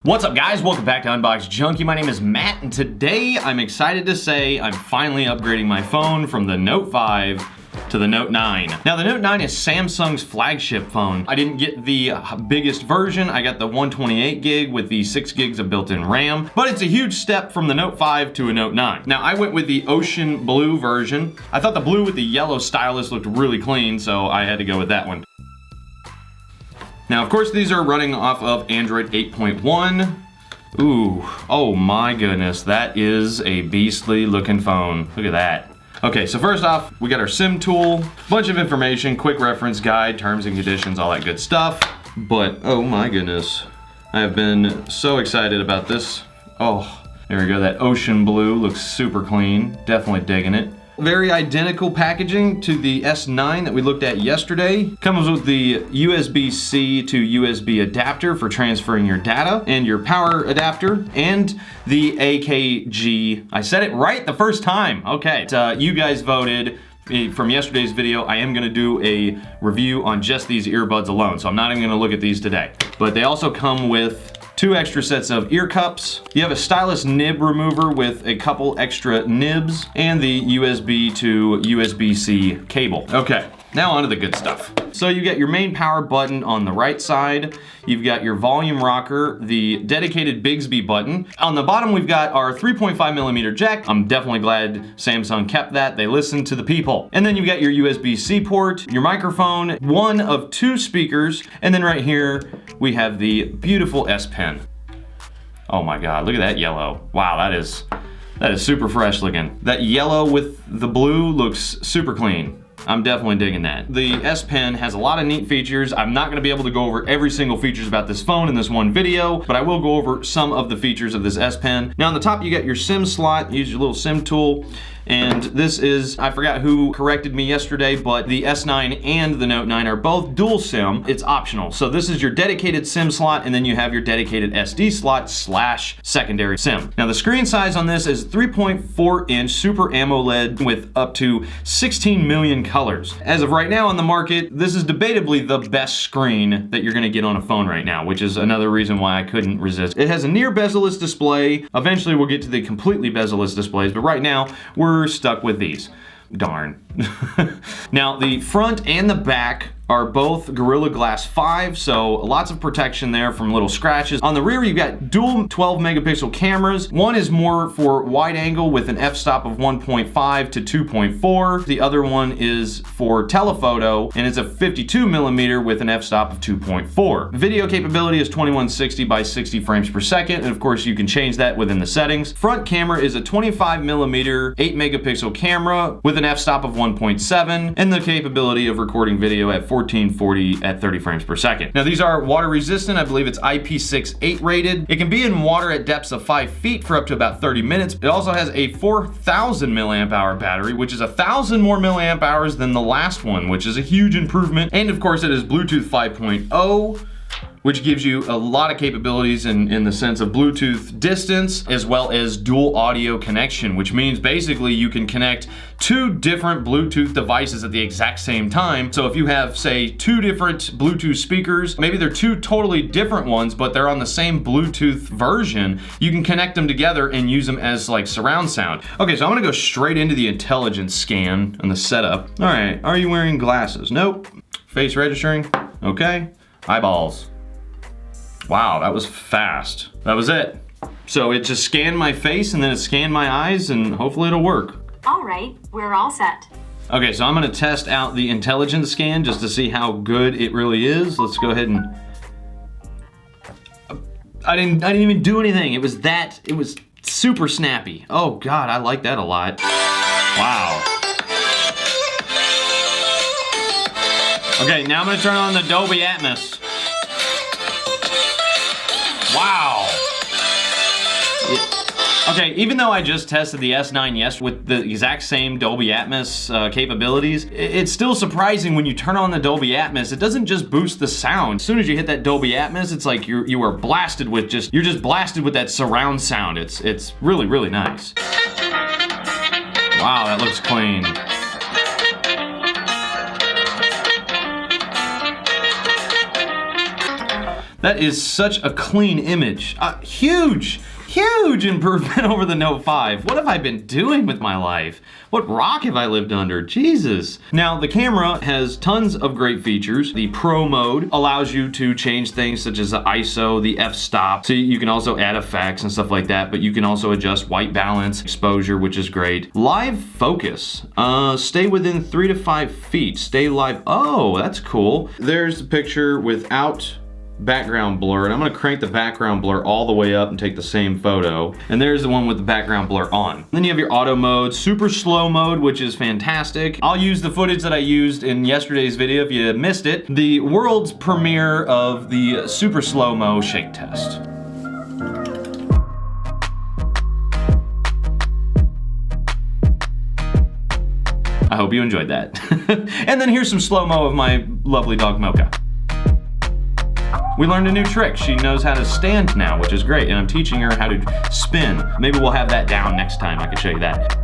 What's up guys, welcome back to Unbox Junkie. My name is Matt and today I'm excited to say I'm finally upgrading my phone from the Note 5 to the Note 9. Now the Note 9 is Samsung's flagship phone. I didn't get the biggest version, I got the 128 gig with the 6 gigs of built-in RAM, but it's a huge step from the Note 5 to a Note 9. Now I went with the ocean blue version. I thought the blue with the yellow stylus looked really clean, so I had to go with that one. Now, of course, these are running off of Android 8.1. Ooh, oh my goodness, that is a beastly looking phone. Look at that. Okay, so first off, we got our SIM tool, bunch of information, quick reference guide, terms and conditions, all that good stuff. But, oh my goodness, I have been so excited about this. Oh, there we go, that ocean blue looks super clean, definitely digging it. Very identical packaging to the S9 that we looked at yesterday. Comes with the USB-C to USB adapter for transferring your data and your power adapter and the AKG. I said it right the first time. Okay, you guys voted from yesterday's video. I am gonna do a review on just these earbuds alone, so I'm not even gonna look at these today. But they also come with 2 extra sets of ear cups. You have a stylus nib remover with a couple extra nibs and the USB to USB-C cable. Okay, now onto the good stuff. So you got your main power button on the right side. You've got your volume rocker, the dedicated Bigsby button. On the bottom, we've got our 3.5mm jack. I'm definitely glad Samsung kept that. They listened to the people. And then you've got your USB-C port, your microphone, 1 of 2 speakers, and then right here, we have the beautiful S Pen. Oh my God, look at that yellow. Wow, that is super fresh looking. That yellow with the blue looks super clean. I'm definitely digging that. The S Pen has a lot of neat features. I'm not gonna be able to go over every single features about this phone in this one video, but I will go over some of the features of this S Pen. Now on the top, you got your SIM slot. Use your little SIM tool. And this is, I forgot who corrected me yesterday, but the S9 and the Note 9 are both dual SIM. It's optional. So this is your dedicated SIM slot, and then you have your dedicated SD slot / secondary SIM. Now the screen size on this is 3.4-inch Super AMOLED with up to 16 million colors. As of right now on the market, this is debatably the best screen that you're gonna get on a phone right now, which is another reason why I couldn't resist. It has a near bezel-less display. Eventually we'll get to the completely bezel-less displays, but right now we're stuck with these. Darn. Now the front and the back are both Gorilla Glass 5, so lots of protection there from little scratches. On the rear, you've got dual 12 megapixel cameras. One is more for wide angle with an f-stop of 1.5 to 2.4. The other one is for telephoto, and it's a 52mm with an f-stop of 2.4. Video capability is 2160 by 60 frames per second, and of course you can change that within the settings. Front camera is a 25mm 8 megapixel camera with an f-stop of 1.7, and the capability of recording video at 1440 at 30 frames per second. Now these are water resistant. I believe it's IP68 rated. It can be in water at depths of 5 feet for up to about 30 minutes. It also has a 4000 milliamp hour battery, which is 1,000 more milliamp hours than the last one, which is a huge improvement. And of course it is Bluetooth 5.0, which gives you a lot of capabilities in the sense of Bluetooth distance, as well as dual audio connection, which means basically you can connect 2 different Bluetooth devices at the exact same time. So if you have, say, 2 different Bluetooth speakers, maybe they're 2 totally different ones, but they're on the same Bluetooth version, you can connect them together and use them as like surround sound. Okay, so I'm gonna go straight into the intelligence scan on the setup. All right, are you wearing glasses? Nope. Face registering? Okay. Eyeballs. Wow, that was fast. That was it. So it just scanned my face and then it scanned my eyes and hopefully it'll work. All right, we're all set. Okay, so I'm gonna test out the intelligence scan just to see how good it really is. Let's go ahead and... I didn't even do anything. It was super snappy. Oh God, I like that a lot. Wow. Okay, now I'm gonna turn on the Dolby Atmos. Wow. Okay, even though I just tested the S9 yesterday with the exact same Dolby Atmos capabilities, it's still surprising when you turn on the Dolby Atmos. It doesn't just boost the sound. As soon as you hit that Dolby Atmos, it's like you are blasted with you're just blasted with that surround sound. It's really, really nice. Wow, that looks clean. That is such a clean image. Huge improvement over the Note 5. What have I been doing with my life? What rock have I lived under? Jesus. Now, the camera has tons of great features. The Pro mode allows you to change things such as the ISO, the f-stop. So you can also add effects and stuff like that, but you can also adjust white balance, exposure, which is great. Live focus. Stay within 3 to 5 feet. Stay live. Oh, that's cool. There's the picture without background blur, and I'm gonna crank the background blur all the way up and take the same photo. And there's the one with the background blur on. Then you have your auto mode, super slow mode, which is fantastic. I'll use the footage that I used in yesterday's video if you missed it. The world's premiere of the super slow-mo shake test. I hope you enjoyed that. And then here's some slow-mo of my lovely dog Mocha. We learned a new trick. She knows how to stand now, which is great, and I'm teaching her how to spin. Maybe we'll have that down next time. I can show you that.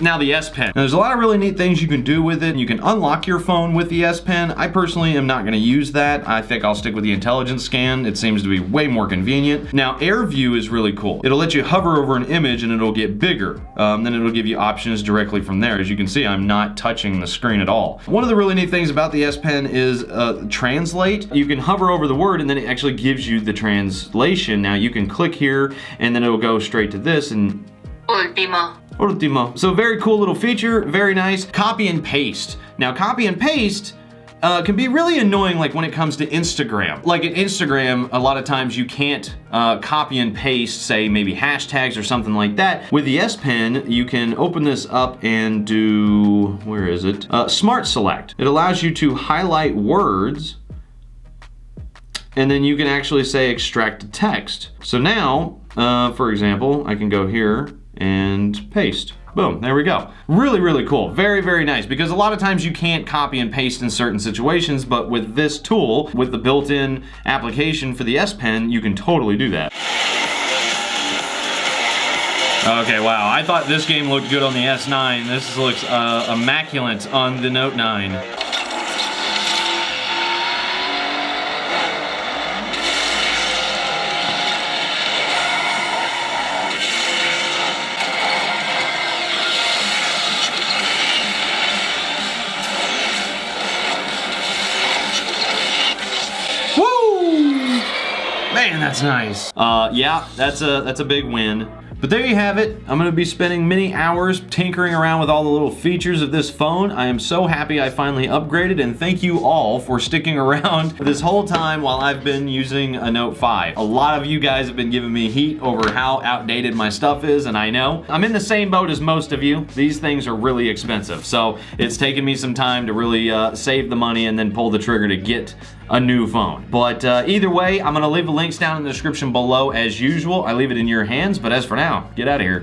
Now the S Pen. Now, there's a lot of really neat things you can do with it. You can unlock your phone with the S Pen. I personally am not gonna use that. I think I'll stick with the intelligence scan. It seems to be way more convenient. Now, Air View is really cool. It'll let you hover over an image and it'll get bigger. Then it'll give you options directly from there. As you can see, I'm not touching the screen at all. One of the really neat things about the S Pen is translate. You can hover over the word and then it actually gives you the translation. Now you can click here and then it'll go straight to this and Ultimo. So very cool little feature, very nice. Copy and paste. Now copy and paste can be really annoying like when it comes to Instagram. Like in Instagram, a lot of times you can't copy and paste, say maybe hashtags or something like that. With the S Pen, you can open this up and do, where is it? Smart Select. It allows you to highlight words and then you can actually say extract to text. So now, for example, I can go here and paste. Boom, there we go. Really, really cool. Very, very nice, because a lot of times you can't copy and paste in certain situations, but with this tool, with the built-in application for the S Pen, you can totally do that. Okay, wow, I thought this game looked good on the S9. This looks immaculate on the Note 9. Man, that's nice. Yeah, that's a big win. But there you have it. I'm gonna be spending many hours tinkering around with all the little features of this phone. I am so happy I finally upgraded, and thank you all for sticking around this whole time while I've been using a Note 5. A lot of you guys have been giving me heat over how outdated my stuff is, and I know. I'm in the same boat as most of you. These things are really expensive, so it's taken me some time to really save the money and then pull the trigger to get a new phone. But either way, I'm gonna leave the links down in the description below as usual. I leave it in your hands, but as for now, get out of here.